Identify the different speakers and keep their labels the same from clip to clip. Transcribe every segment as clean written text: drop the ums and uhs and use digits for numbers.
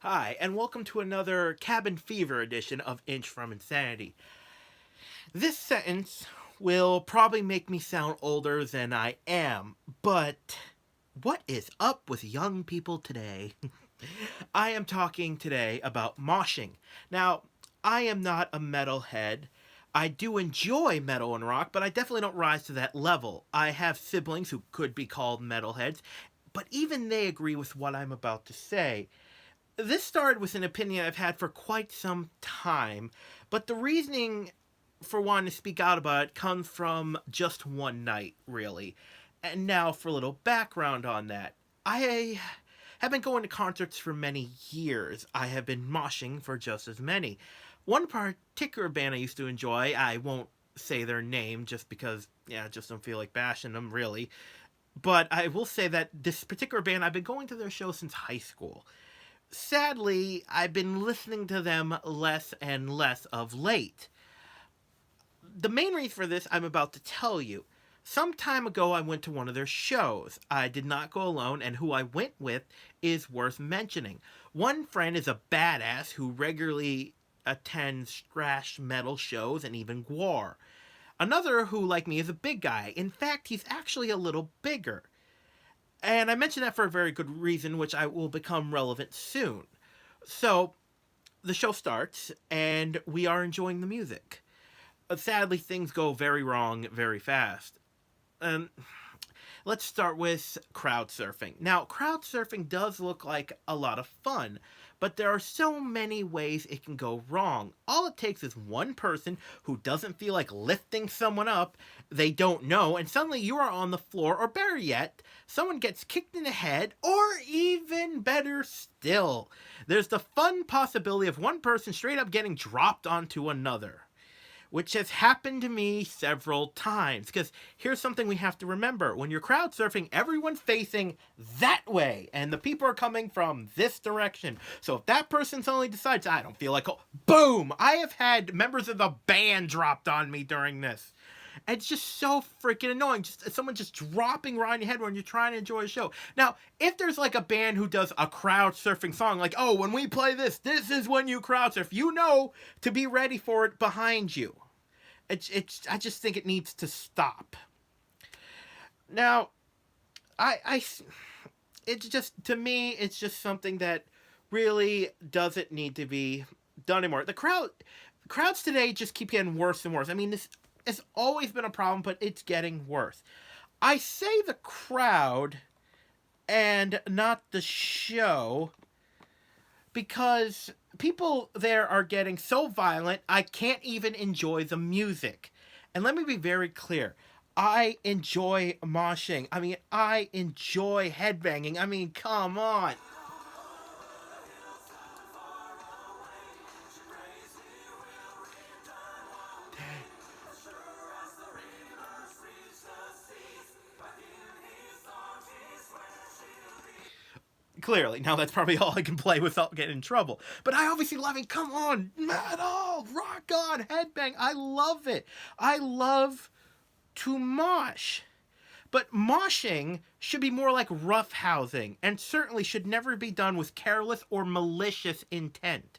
Speaker 1: Hi, and welcome to another Cabin Fever edition of Inch from Insanity. This sentence will probably make me sound older than I am, but what is up with young people today? I am talking today about moshing. Now, I am not a metalhead. I do enjoy metal and rock, but I definitely don't rise to that level. I have siblings who could be called metalheads, but even they agree with what I'm about to say. This started with an opinion I've had for quite some time, but the reasoning for wanting to speak out about it comes from just one night, really. And now for a little background on that. I have been going to concerts for many years. I have been moshing for just as many. One particular band I used to enjoy, I won't say their name just because, yeah, I just don't feel like bashing them, really. But I will say that this particular band, I've been going to their show since high school. Sadly, I've been listening to them less and less of late. The main reason for this I'm about to tell you. Some time ago, I went to one of their shows. I did not go alone, and who I went with is worth mentioning. One friend is a badass who regularly attends thrash metal shows and even gore. Another who, like me, is a big guy. In fact, he's actually a little bigger. And I mention that for a very good reason, which I will become relevant soon. So, the show starts, and we are enjoying the music. Sadly, things go very wrong very fast. And let's start with crowd surfing. Now, crowd surfing does look like a lot of fun, but there are so many ways it can go wrong. All it takes is one person who doesn't feel like lifting someone up they don't know, and suddenly you are on the floor, or better yet, someone gets kicked in the head, or even better still, there's the fun possibility of one person straight up getting dropped onto another, which has happened to me several times. Because here's something we have to remember: when you're crowd surfing, everyone's facing that way, and the people are coming from this direction. So if that person suddenly decides, I don't feel like, boom! I have had members of the band dropped on me during this. It's just so freaking annoying. Just someone just dropping right on your head when you're trying to enjoy a show. Now, if there's like a band who does a crowd surfing song, like, oh, when we play this, this is when you crowd surf, you know to be ready for it behind you. I just think it needs to stop. Now, I, it's just, to me, it's just something that really doesn't need to be done anymore. Crowds today just keep getting worse and worse. I mean, this has always been a problem, but it's getting worse. I say the crowd and not the show because people there are getting so violent, I can't even enjoy the music. And let me be very clear: I enjoy moshing. I mean, I enjoy headbanging. I mean, come on. Clearly, now that's probably all I can play without getting in trouble. But I obviously love it. Come on, metal, rock on, headbang. I love it. I love to mosh. But moshing should be more like roughhousing, and certainly should never be done with careless or malicious intent.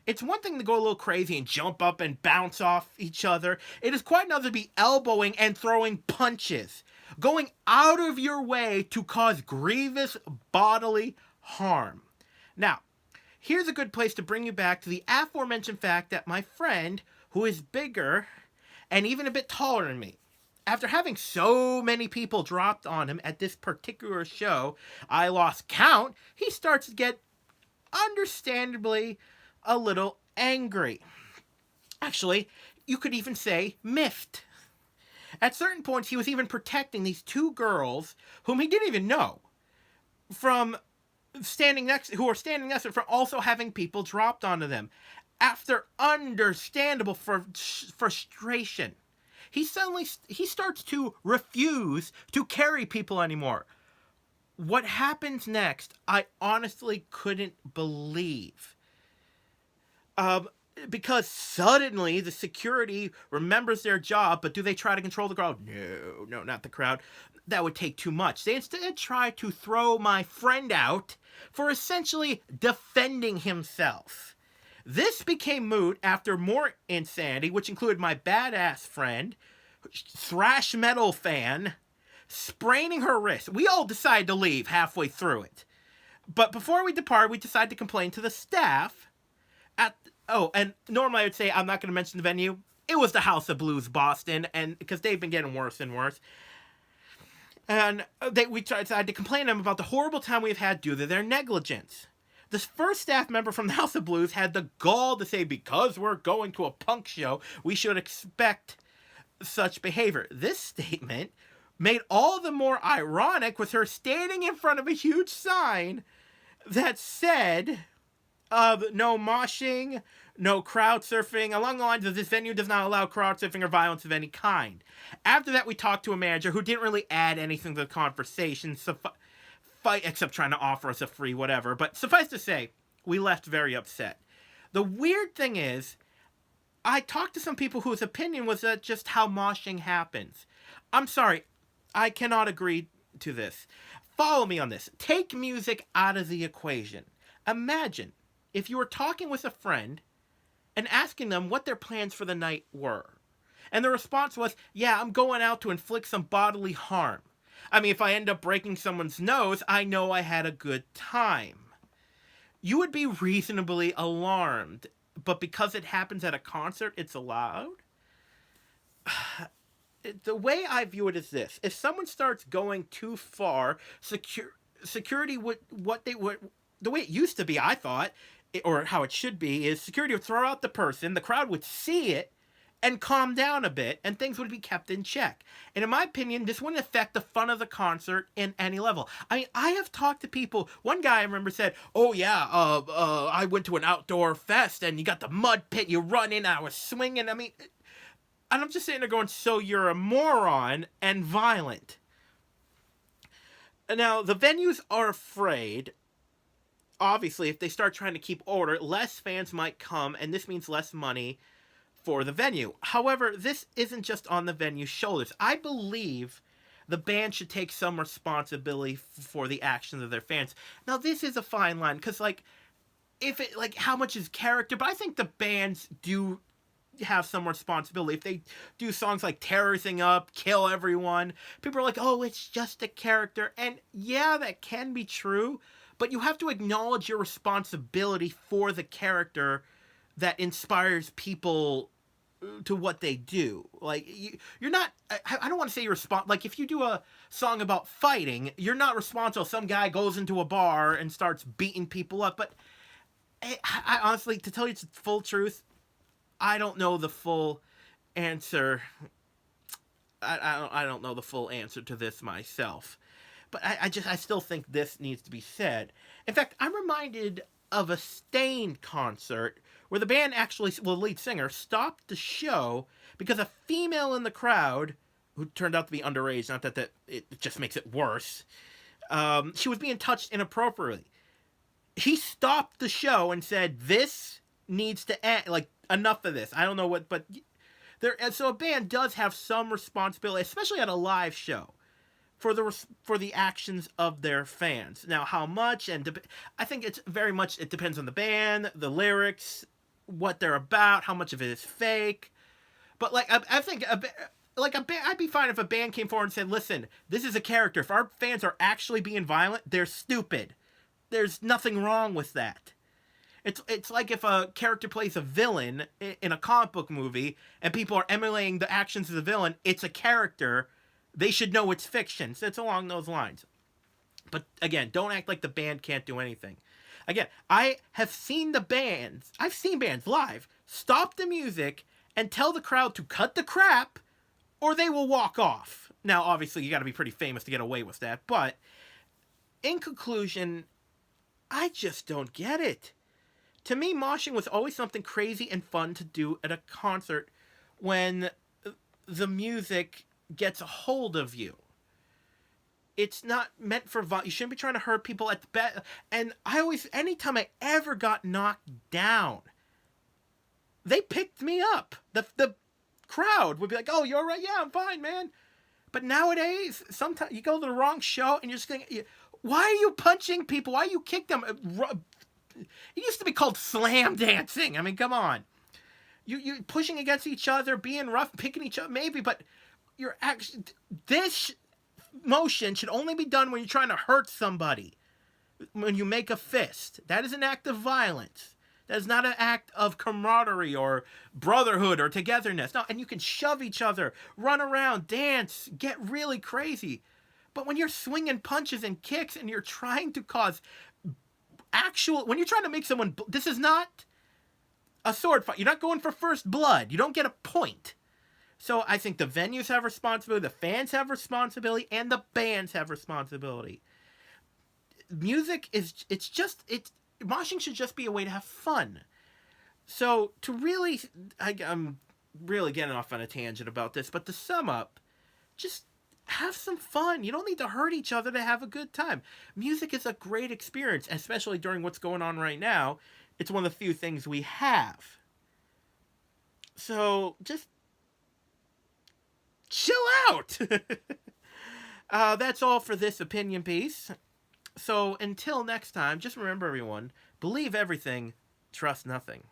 Speaker 1: It's one thing to go a little crazy and jump up and bounce off each other. It is quite another to be elbowing and throwing punches, going out of your way to cause grievous bodily harm. Now, here's a good place to bring you back to the aforementioned fact that my friend, who is bigger and even a bit taller than me, after having so many people dropped on him at this particular show, I lost count, he starts to get, understandably, a little angry. Actually, you could even say miffed. At certain points, he was even protecting these two girls, whom he didn't even know, from who are standing next to him, from also having people dropped onto them. After understandable frustration, he starts to refuse to carry people anymore. What happens next, I honestly couldn't believe. Because suddenly the security remembers their job, but do they try to control the crowd? No, not the crowd. that would take too much. They instead tried to throw my friend out for essentially defending himself. This became moot after more insanity, which included my badass friend, thrash metal fan, spraining her wrist. We all decided to leave halfway through it. But before we departed, we decided to complain to the staff and normally I would say I'm not going to mention the venue. It was the House of Blues Boston, and because they've been getting worse and worse. And we decided to complain to them about the horrible time we've had due to their negligence. The first staff member from the House of Blues had the gall to say, because we're going to a punk show, we should expect such behavior. This statement made all the more ironic with her standing in front of a huge sign that said, no moshing, no crowd surfing, along the lines of this venue does not allow crowd surfing or violence of any kind. After that, we talked to a manager who didn't really add anything to the conversation, except trying to offer us a free whatever. But suffice to say, we left very upset. The weird thing is, I talked to some people whose opinion was that just how moshing happens. I'm sorry, I cannot agree to this. Follow me on this. Take music out of the equation. Imagine if you were talking with a friend and asking them what their plans for the night were. And the response was, yeah, I'm going out to inflict some bodily harm. I mean, if I end up breaking someone's nose, I know I had a good time. You would be reasonably alarmed, but because it happens at a concert, it's allowed? The way I view it is this. If someone starts going too far, security would, the way it used to be, I thought, or how it should be, is security would throw out the person, the crowd would see it, and calm down a bit, and things would be kept in check. And in my opinion, this wouldn't affect the fun of the concert in any level. I mean, I have talked to people. One guy I remember said, oh yeah, I went to an outdoor fest, and you got the mud pit, you run in, I was swinging. I mean, and I'm just sitting there going, so you're a moron and violent. Now, the venues are afraid. Obviously, if they start trying to keep order, less fans might come, and this means less money for the venue. However, this isn't just on the venue's shoulders. I believe the band should take some responsibility for the actions of their fans. Now, this is a fine line, because, how much is character? But I think the bands do have some responsibility. If they do songs like tear everything up, kill everyone, people are like, oh, it's just a character. And yeah, that can be true, but you have to acknowledge your responsibility for the character that inspires people to what they do. Like, you're not, I don't want to say you're responsible. Like, if you do a song about fighting, you're not responsible. Some guy goes into a bar and starts beating people up. But I honestly, to tell you the full truth, I don't know the full answer. I don't know the full answer to this myself. But I still think this needs to be said. In fact, I'm reminded of a Staind concert where the band actually, the lead singer, stopped the show because a female in the crowd, who turned out to be underage, not that it just makes it worse, she was being touched inappropriately. He stopped the show and said, this needs to end, like, enough of this. I don't know what, but so a band does have some responsibility, especially at a live show, for the actions of their fans. Now, how much, and I think it depends on the band, the lyrics, what they're about, how much of it is fake. But I think I'd be fine if a band came forward and said, listen, this is a character. If our fans are actually being violent, they're stupid. There's nothing wrong with that. It's like if a character plays a villain in a comic book movie and people are emulating the actions of the villain, it's a character. They should know it's fiction. So it's along those lines. But again, don't act like the band can't do anything. Again, I've seen bands live stop the music and tell the crowd to cut the crap or they will walk off. Now, obviously, you got to be pretty famous to get away with that. But in conclusion, I just don't get it. To me, moshing was always something crazy and fun to do at a concert when the music gets a hold of you. It's not meant for you shouldn't be trying to hurt people at the best. And anytime I ever got knocked down, they picked me up. The crowd would be like, oh, you're all right? Yeah, I'm fine, man. But nowadays, sometimes you go to the wrong show and you're just thinking, why are you punching people? Why you kick them? It used to be called slam dancing. I mean, come on. You pushing against each other, being rough, picking each other, maybe, but you're actually this motion should only be done when you're trying to hurt somebody. When you make a fist, that is an act of violence. That is not an act of camaraderie or brotherhood or togetherness. No, and you can shove each other, run around, dance, get really crazy. But when you're swinging punches and kicks and you're trying to cause when you're trying to make someone, this is not a sword fight. You're not going for first blood. You don't get a point. So I think the venues have responsibility, the fans have responsibility, and the bands have responsibility. Music is, moshing should just be a way to have fun. So to really, I'm really getting off on a tangent about this, but to sum up, just have some fun. You don't need to hurt each other to have a good time. Music is a great experience, especially during what's going on right now. It's one of the few things we have. So just chill out. That's all for this opinion piece. So until next time, just remember, everyone, believe everything, trust nothing.